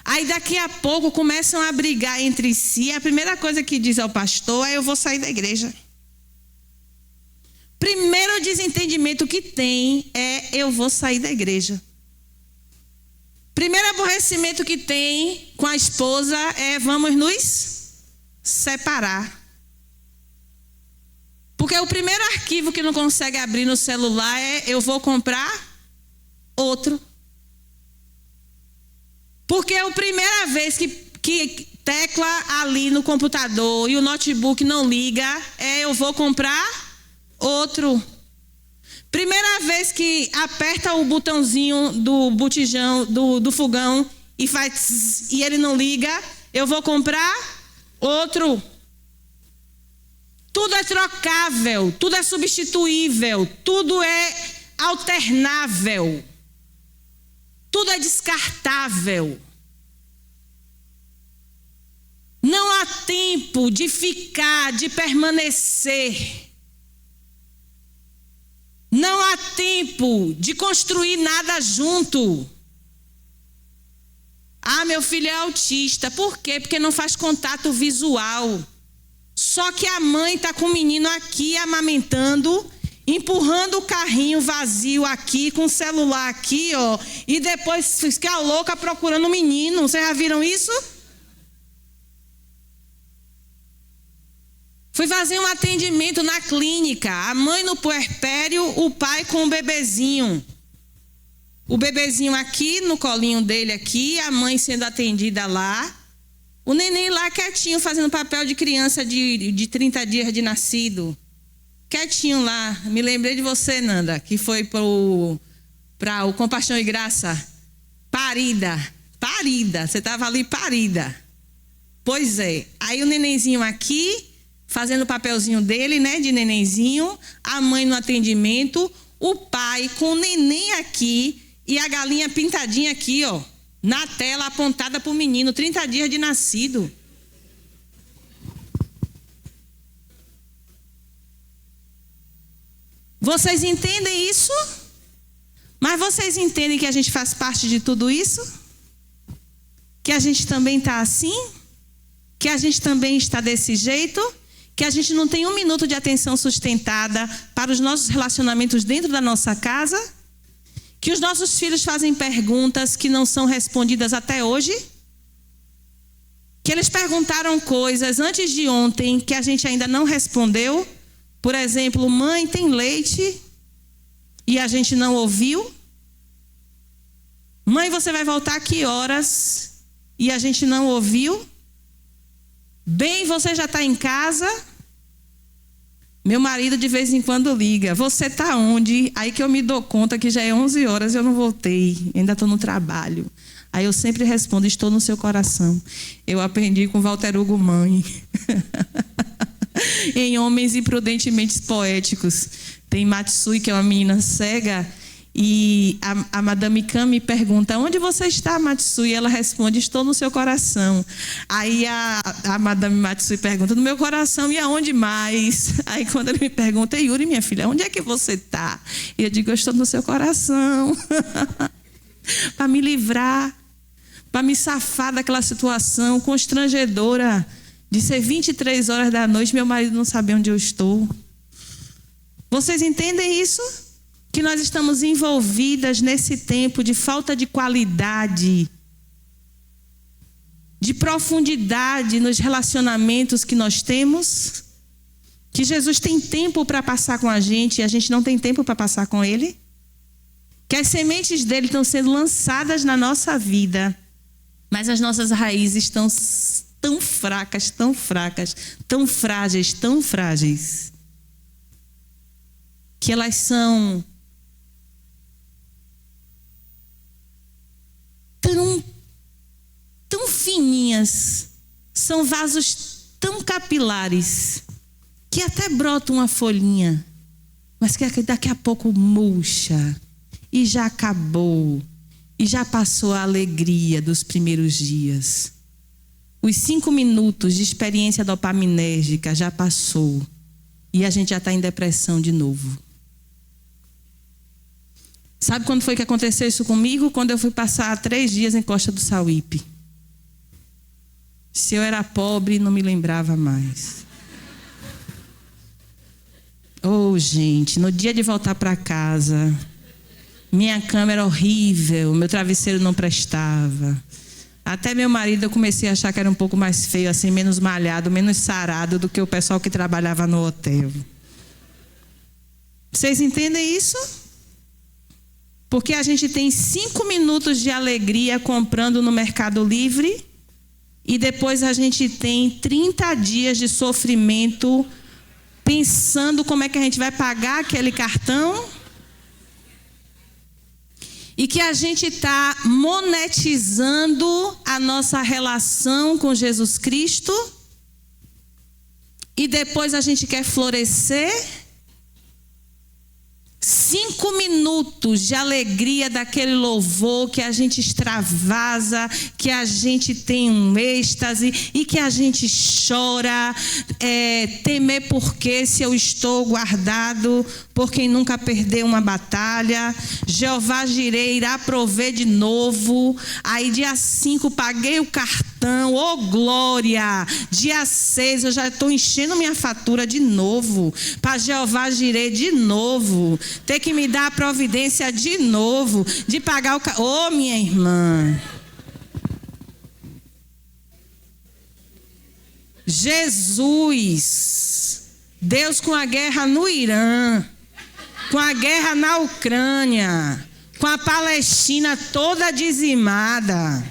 Aí daqui a pouco começam a brigar entre si. A primeira coisa que diz ao pastor é: eu vou sair da igreja. Primeiro desentendimento que tem é: eu vou sair da igreja. Primeiro aborrecimento que tem com a esposa é: vamos nos separar. Porque o primeiro arquivo que não consegue abrir no celular é: eu vou comprar outro. Porque a primeira vez que tecla ali no computador e o notebook não liga, eu vou comprar outro. Primeira vez que aperta o botãozinho do botijão, do fogão e faz e ele não liga, eu vou comprar outro. Tudo é trocável, tudo é substituível, tudo é alternável. Tudo é descartável. Não há tempo de ficar, de permanecer. Não há tempo de construir nada junto. Ah, meu filho é autista. Por quê? Porque não faz contato visual. Só que a mãe está com o menino aqui amamentando, empurrando o carrinho vazio aqui, com o celular aqui, ó, e depois fica louca procurando o menino. Vocês já viram isso? Fui fazer um atendimento na clínica, a mãe no puerpério, o pai com o bebezinho. O bebezinho aqui, no colinho dele aqui, a mãe sendo atendida lá. O neném lá quietinho, fazendo papel de criança de 30 dias de nascido. Quietinho lá. Me lembrei de você, Nanda, que foi para o Compaixão e Graça. Parida. Você estava ali parida. Pois é. Aí o nenenzinho aqui, fazendo o papelzinho dele, né, de nenenzinho. A mãe no atendimento. O pai com o neném aqui e a galinha pintadinha aqui, ó, na tela apontada para o menino, 30 dias de nascido. Vocês entendem isso? Mas vocês entendem que a gente faz parte de tudo isso? Que a gente também está assim? que a gente também está desse jeito, que a gente não tem um minuto de atenção sustentada para os nossos relacionamentos dentro da nossa casa, que os nossos filhos fazem perguntas que não são respondidas até hoje, que eles perguntaram coisas antes de ontem que a gente ainda não respondeu. Por exemplo, mãe, tem leite? E a gente não ouviu. Mãe, você vai voltar a que horas? E a gente não ouviu. Bem, você já está em casa? Meu marido de vez em quando liga. Você está onde? Aí que eu me dou conta que já é 11 horas e eu não voltei. Ainda estou no trabalho. Aí eu sempre respondo, estou no seu coração. Eu aprendi com Walter Hugo Mãe. Em Homens Imprudentemente Poéticos. Tem Matsui, que é uma menina cega. E a Madame Khan me pergunta, onde você está, Matsui? E ela responde, estou no seu coração. Aí a Madame Matsui pergunta, no meu coração, e aonde mais? Aí quando ele me pergunta, Yuri, minha filha, onde é que você está? E eu digo, eu estou no seu coração. Para me livrar, para me safar daquela situação constrangedora de ser 23 horas da noite, meu marido não sabe onde eu estou. Vocês entendem isso? Que nós estamos envolvidas nesse tempo de falta de qualidade, de profundidade nos relacionamentos que nós temos, que Jesus tem tempo para passar com a gente e a gente não tem tempo para passar com Ele, que as sementes dele estão sendo lançadas na nossa vida, mas as nossas raízes estão tão fracas, tão fracas, tão frágeis, que elas são tão fininhas, são vasos tão capilares, que até brota uma folhinha, mas que daqui a pouco murcha, e já acabou, e já passou a alegria dos primeiros dias. Os 5 minutos de experiência dopaminérgica já passou, e a gente já está em depressão de novo. Sabe quando foi que aconteceu isso comigo? Quando eu fui passar 3 dias em Costa do Sauípe. Se eu era pobre, não me lembrava mais. Oh, gente, no dia de voltar para casa, minha cama era horrível, meu travesseiro não prestava. Até meu marido eu comecei a achar que era um pouco mais feio, assim, menos malhado, menos sarado do que o pessoal que trabalhava no hotel. Vocês entendem isso? Porque a gente tem 5 minutos de alegria comprando no Mercado Livre e depois a gente tem 30 dias de sofrimento pensando como é que a gente vai pagar aquele cartão. E que a gente está monetizando a nossa relação com Jesus Cristo e depois a gente quer florescer. 5 minutos de alegria daquele louvor que a gente extravasa, que a gente tem um êxtase e que a gente chora, temer porque se eu estou guardado por quem nunca perdeu uma batalha, Jeová Jireh irá prover de novo. Aí dia 5 paguei o cartão, oh glória, dia 6 eu já estou enchendo minha fatura de novo, para Jeová Jireh de novo, ter que me dar a providência de novo, de pagar o cartão. Oh minha irmã, Jesus, Deus com a guerra no Irã, com a guerra na Ucrânia, com a Palestina toda dizimada,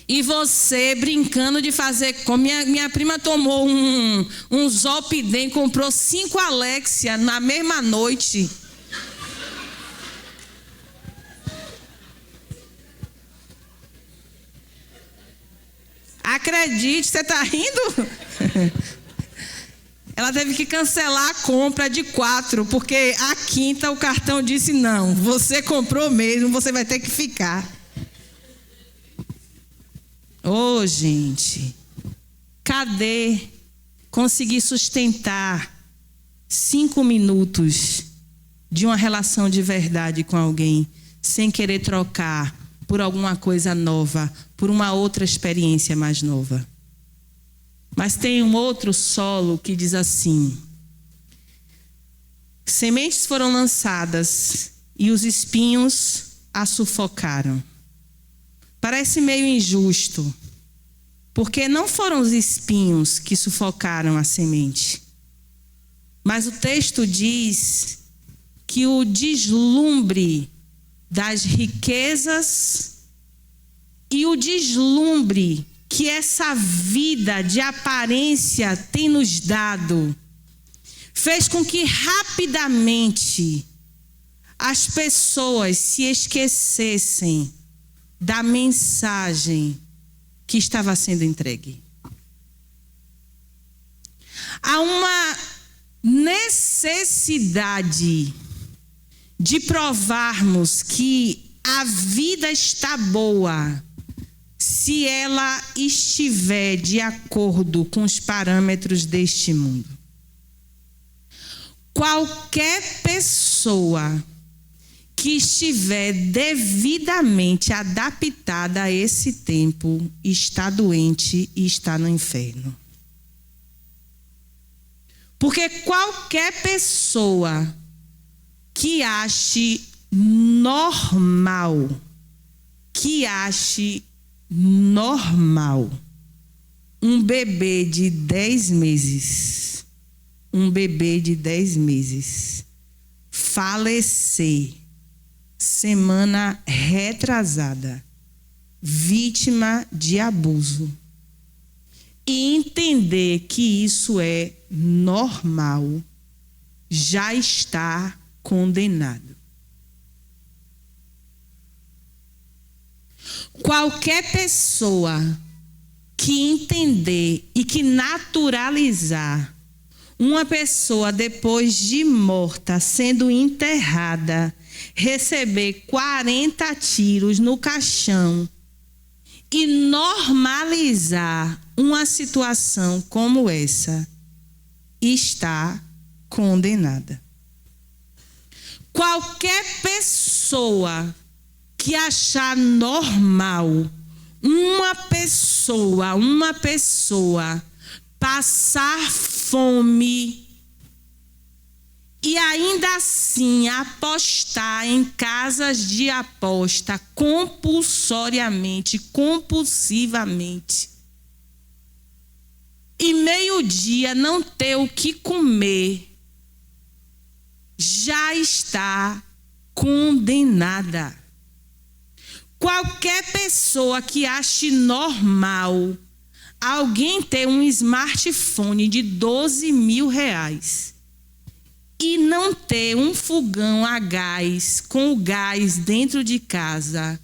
e você brincando de fazer como minha prima tomou um Zolpidem, comprou 5 Alexia na mesma noite. Acredite, você está rindo? Ela teve que cancelar a compra de 4, porque a quinta o cartão disse não, você comprou mesmo, você vai ter que ficar. Oh, gente, cadê conseguir sustentar 5 minutos de uma relação de verdade com alguém, sem querer trocar por alguma coisa nova, por uma outra experiência mais nova? Mas tem um outro solo que diz assim: sementes foram lançadas e os espinhos a sufocaram. Parece meio injusto, porque não foram os espinhos que sufocaram a semente. Mas o texto diz que o deslumbre das riquezas e o deslumbre que essa vida de aparência tem nos dado fez com que rapidamente as pessoas se esquecessem da mensagem que estava sendo entregue. Há uma necessidade de provarmos que a vida está boa se ela estiver de acordo com os parâmetros deste mundo. Qualquer pessoa que estiver devidamente adaptada a esse tempo está doente e está no inferno. Porque qualquer pessoa que ache normal um bebê de 10 meses falecer semana retrasada, vítima de abuso, e entender que isso é normal, já está condenado. Qualquer pessoa que entender e que naturalizar uma pessoa depois de morta, sendo enterrada, receber 40 tiros no caixão e normalizar uma situação como essa, está condenada. Qualquer pessoa que achar normal uma pessoa passar fome e ainda assim apostar em casas de aposta compulsoriamente, compulsivamente, e meio-dia não ter o que comer, já está condenada. Qualquer pessoa que ache normal alguém ter um smartphone de 12 mil reais e não ter um fogão a gás, com o gás dentro de casa,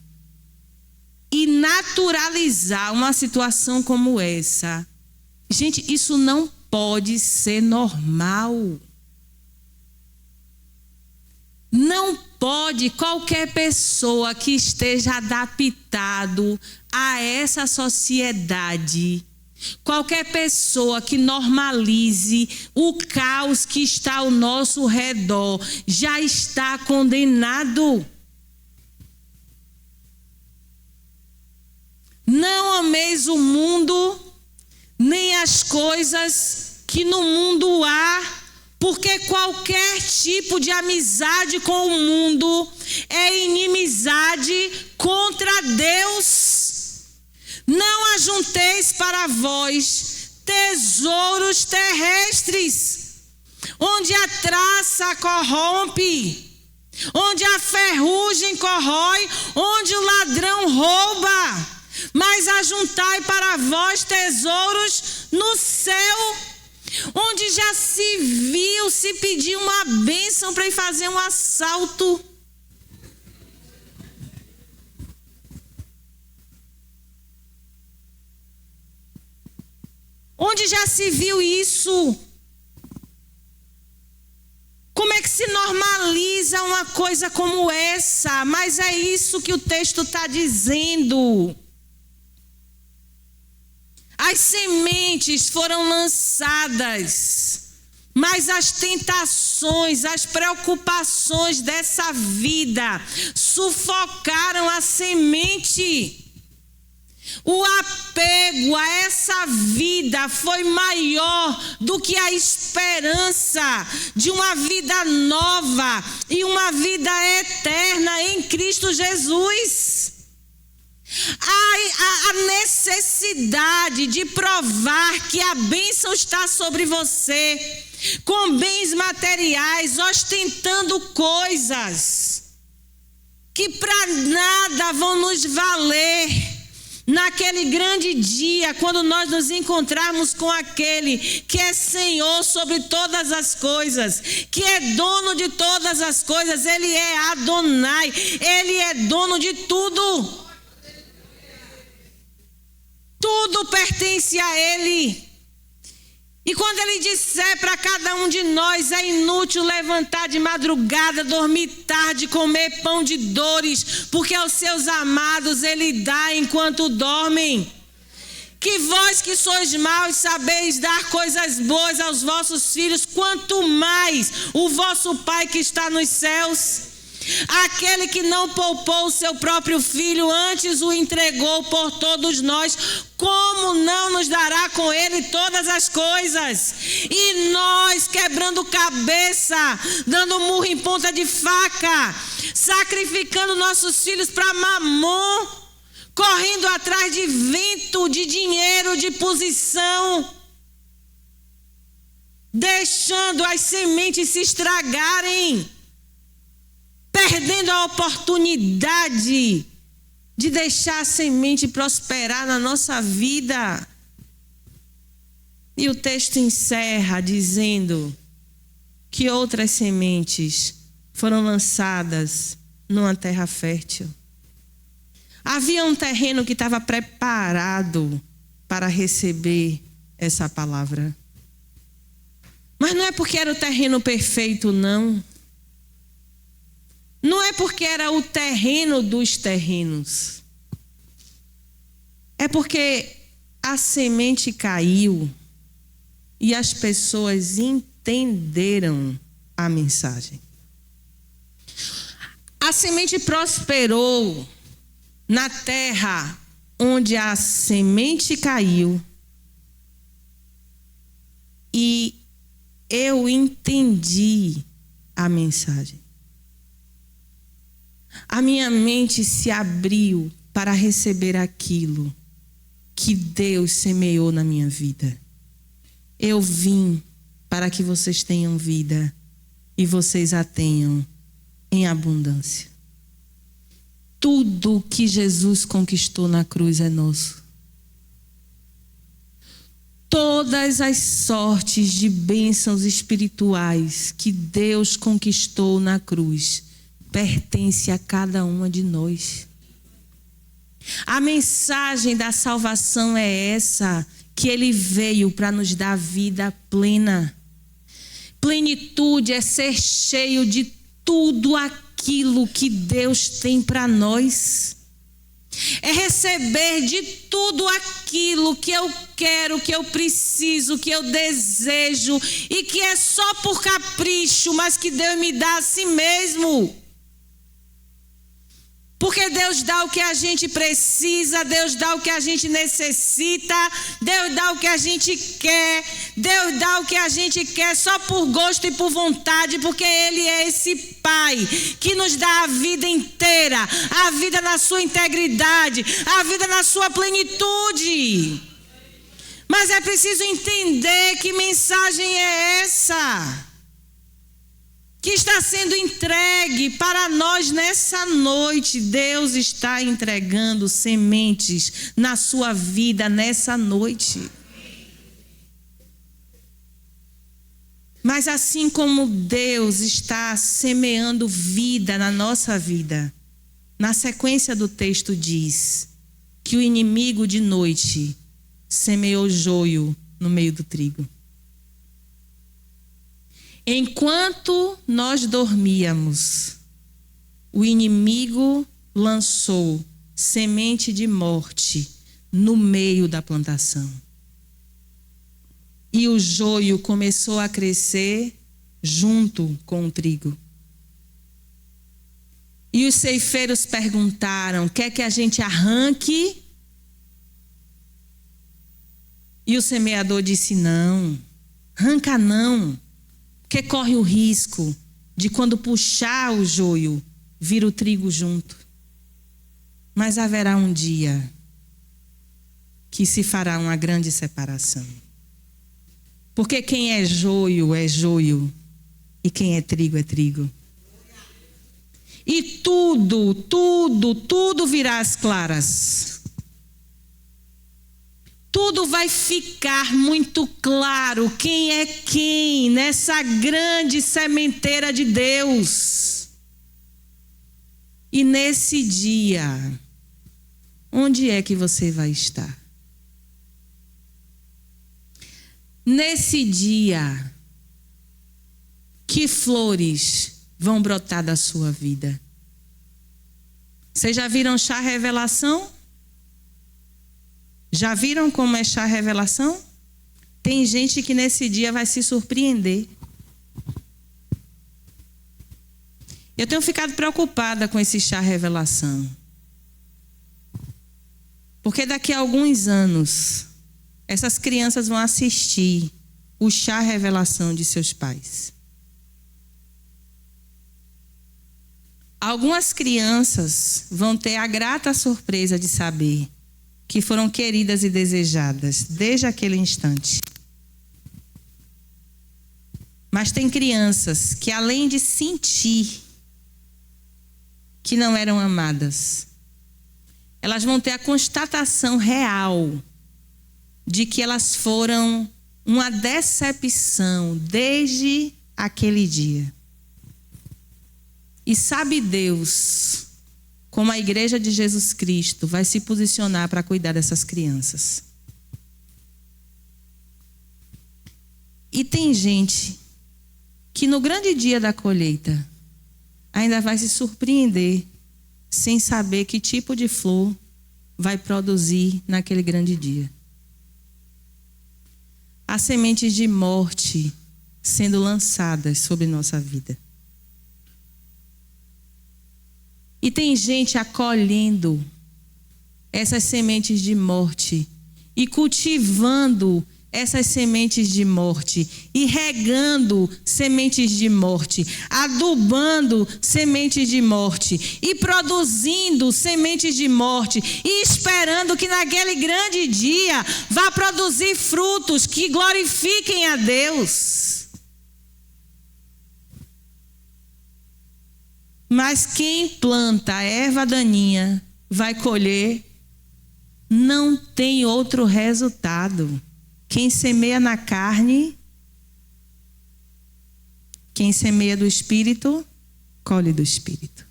e naturalizar uma situação como essa, gente, isso não pode ser normal. Não pode qualquer pessoa que esteja adaptado a essa sociedade, qualquer pessoa que normalize o caos que está ao nosso redor, já está condenado. Não ameis o mundo, nem as coisas que no mundo há, porque qualquer tipo de amizade com o mundo é inimizade contra Deus. Não ajunteis para vós tesouros terrestres, onde a traça corrompe, onde a ferrugem corrói, onde o ladrão rouba. Mas ajuntai para vós tesouros no céu, onde já se pedir uma bênção para ir fazer um assalto. Onde já se viu isso? Como é que se normaliza uma coisa como essa? Mas é isso que o texto está dizendo. As sementes foram lançadas, mas as tentações, as preocupações dessa vida sufocaram a semente. O apego a essa vida foi maior do que a esperança de uma vida nova e uma vida eterna em Cristo Jesus. A necessidade de provar que a bênção está sobre você, com bens materiais, ostentando coisas que para nada vão nos valer naquele grande dia, quando nós nos encontrarmos com aquele que é Senhor sobre todas as coisas, que é dono de todas as coisas. Ele é Adonai, Ele é dono de tudo. Tudo pertence a Ele. E quando Ele disser para cada um de nós: é inútil levantar de madrugada, dormir tarde, comer pão de dores, porque aos seus amados Ele dá enquanto dormem. Que vós que sois maus sabeis dar coisas boas aos vossos filhos, quanto mais o vosso Pai que está nos céus. Aquele que não poupou o seu próprio filho, antes o entregou por todos nós, como não nos dará com ele todas as coisas? E nós, quebrando cabeça, dando murro em ponta de faca, sacrificando nossos filhos para Mamon, correndo atrás de vento, de dinheiro, de posição, deixando as sementes se estragarem, perdendo a oportunidade de deixar a semente prosperar na nossa vida. E o texto encerra dizendo que outras sementes foram lançadas numa terra fértil. Havia um terreno que estava preparado para receber essa palavra. Mas não é porque era o terreno perfeito, não. Não é porque era o terreno dos terrenos. É porque a semente caiu e as pessoas entenderam a mensagem. A semente prosperou na terra onde a semente caiu. E eu entendi a mensagem. A minha mente se abriu para receber aquilo que Deus semeou na minha vida. Eu vim para que vocês tenham vida e vocês a tenham em abundância. Tudo que Jesus conquistou na cruz é nosso. Todas as sortes de bênçãos espirituais que Deus conquistou na cruz pertence a cada uma de nós. A mensagem da salvação é essa, que Ele veio para nos dar vida plena. Plenitude é ser cheio de tudo aquilo que Deus tem para nós. É receber de tudo aquilo que eu quero, que eu preciso, que eu desejo e que é só por capricho, mas que Deus me dá a si mesmo. Porque Deus dá o que a gente precisa, Deus dá o que a gente necessita, Deus dá o que a gente quer, Deus dá o que a gente quer só por gosto e por vontade, porque Ele é esse Pai que nos dá a vida inteira, a vida na sua integridade, a vida na sua plenitude. Mas é preciso entender que mensagem é essa que está sendo entregue para nós nessa noite. Deus está entregando sementes na sua vida nessa noite. Mas assim como Deus está semeando vida na nossa vida, na sequência do texto diz que o inimigo de noite semeou joio no meio do trigo. Enquanto nós dormíamos, o inimigo lançou semente de morte no meio da plantação. E o joio começou a crescer junto com o trigo. E os ceifeiros perguntaram: quer que a gente arranque E o semeador disse: não, arranca não, porque corre o risco de quando puxar o joio, vir o trigo junto. Mas haverá um dia que se fará uma grande separação. Porque quem é joio, e quem é trigo. E tudo virá às claras. Tudo vai ficar muito claro quem é quem nessa grande sementeira de Deus. E nesse dia, onde é que você vai estar? Nesse dia, que flores vão brotar da sua vida? Vocês já viram chá revelação? Já viram como é chá revelação? Tem gente que nesse dia vai se surpreender. Eu tenho ficado preocupada com esse chá revelação. Porque daqui a alguns anos, essas crianças vão assistir o chá revelação de seus pais. Algumas crianças vão ter a grata surpresa de saber que foram queridas e desejadas desde aquele instante. Mas tem crianças que, além de sentir que não eram amadas, elas vão ter a constatação real de que elas foram uma decepção desde aquele dia. E sabe Deus como a Igreja de Jesus Cristo vai se posicionar para cuidar dessas crianças. E tem gente que no grande dia da colheita ainda vai se surpreender sem saber que tipo de flor vai produzir naquele grande dia. Há sementes de morte sendo lançadas sobre nossa vida. E tem gente acolhendo essas sementes de morte e cultivando essas sementes de morte e regando sementes de morte, adubando sementes de morte e produzindo sementes de morte e esperando que naquele grande dia vá produzir frutos que glorifiquem a Deus. Mas quem planta a erva daninha vai colher, não tem outro resultado. Quem semeia na carne, quem semeia do Espírito, colhe do Espírito.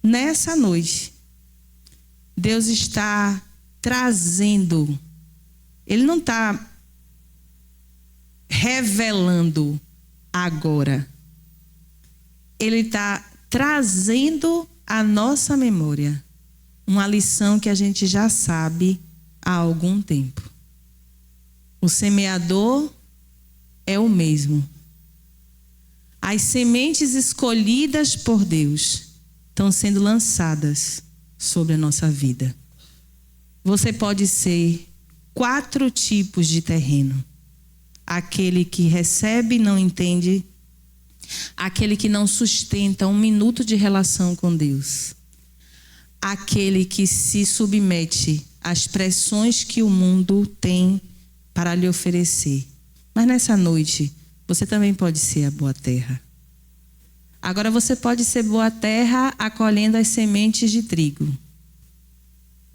Nessa noite, Deus está trazendo, Ele não está revelando agora. Ele está trazendo à nossa memória uma lição que a gente já sabe há algum tempo. O semeador é o mesmo. As sementes escolhidas por Deus estão sendo lançadas sobre a nossa vida. Você pode ser 4 tipos de terreno. Aquele que recebe e não entende. Aquele que não sustenta 1 minuto de relação com Deus. Aquele que se submete às pressões que o mundo tem para lhe oferecer. Mas nessa noite, você também pode ser a boa terra. Agora você pode ser boa terra acolhendo as sementes de trigo.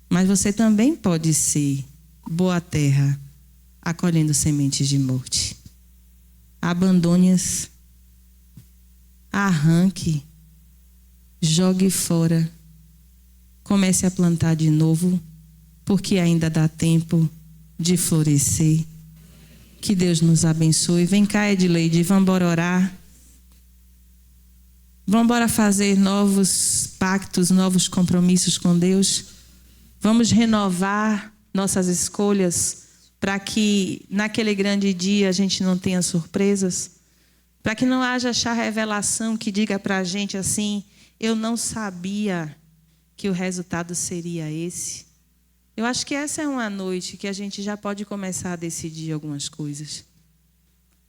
Mas você também pode ser boa terra acolhendo sementes de morte. Abandone-as. Arranque, jogue fora, comece a plantar de novo, porque ainda dá tempo de florescer. Que Deus nos abençoe. Vem cá, Edileide, vamos embora orar. Vamos embora fazer novos pactos, novos compromissos com Deus. Vamos renovar nossas escolhas para que naquele grande dia a gente não tenha surpresas. Para que não haja chá revelação que diga para a gente assim: eu não sabia que o resultado seria esse. Eu acho que essa é uma noite que a gente já pode começar a decidir algumas coisas.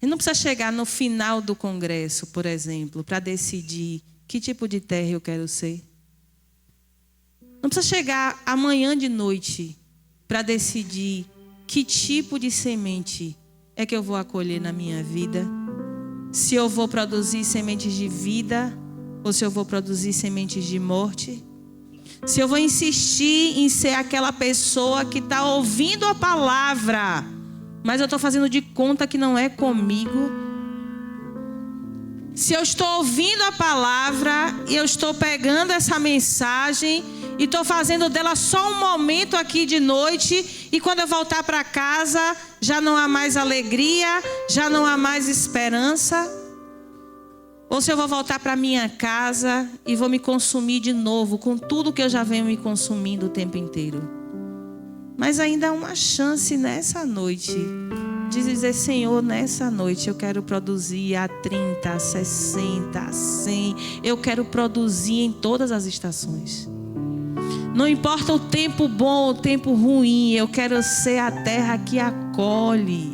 E não precisa chegar no final do congresso, por exemplo, para decidir que tipo de terra eu quero ser. Não precisa chegar amanhã de noite para decidir que tipo de semente é que eu vou acolher na minha vida. Se eu vou produzir sementes de vida ou se eu vou produzir sementes de morte. Se eu vou insistir em ser aquela pessoa que está ouvindo a palavra, mas eu estou fazendo de conta que não é comigo. Se eu estou ouvindo a palavra e eu estou pegando essa mensagem e estou fazendo dela só um momento aqui de noite, e quando eu voltar para casa já não há mais alegria, já não há mais esperança. Ou se eu vou voltar para minha casa e vou me consumir de novo com tudo que eu já venho me consumindo o tempo inteiro. Mas ainda há uma chance nessa noite de dizer: Senhor, nessa noite eu quero produzir a 30, a 60, a 100. Eu quero produzir em todas as estações. Não importa o tempo bom ou o tempo ruim, eu quero ser a terra que acolhe.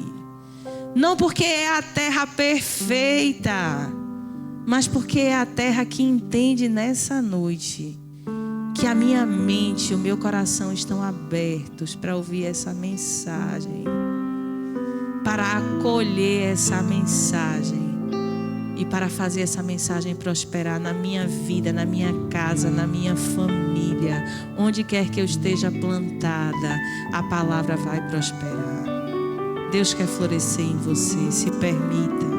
Não porque é a terra perfeita, mas porque é a terra que entende nessa noite que a minha mente e o meu coração estão abertos para ouvir essa mensagem, para acolher essa mensagem e para fazer essa mensagem prosperar na minha vida, na minha casa, na minha família. Onde quer que eu esteja plantada, a palavra vai prosperar. Deus quer florescer em você, se permita.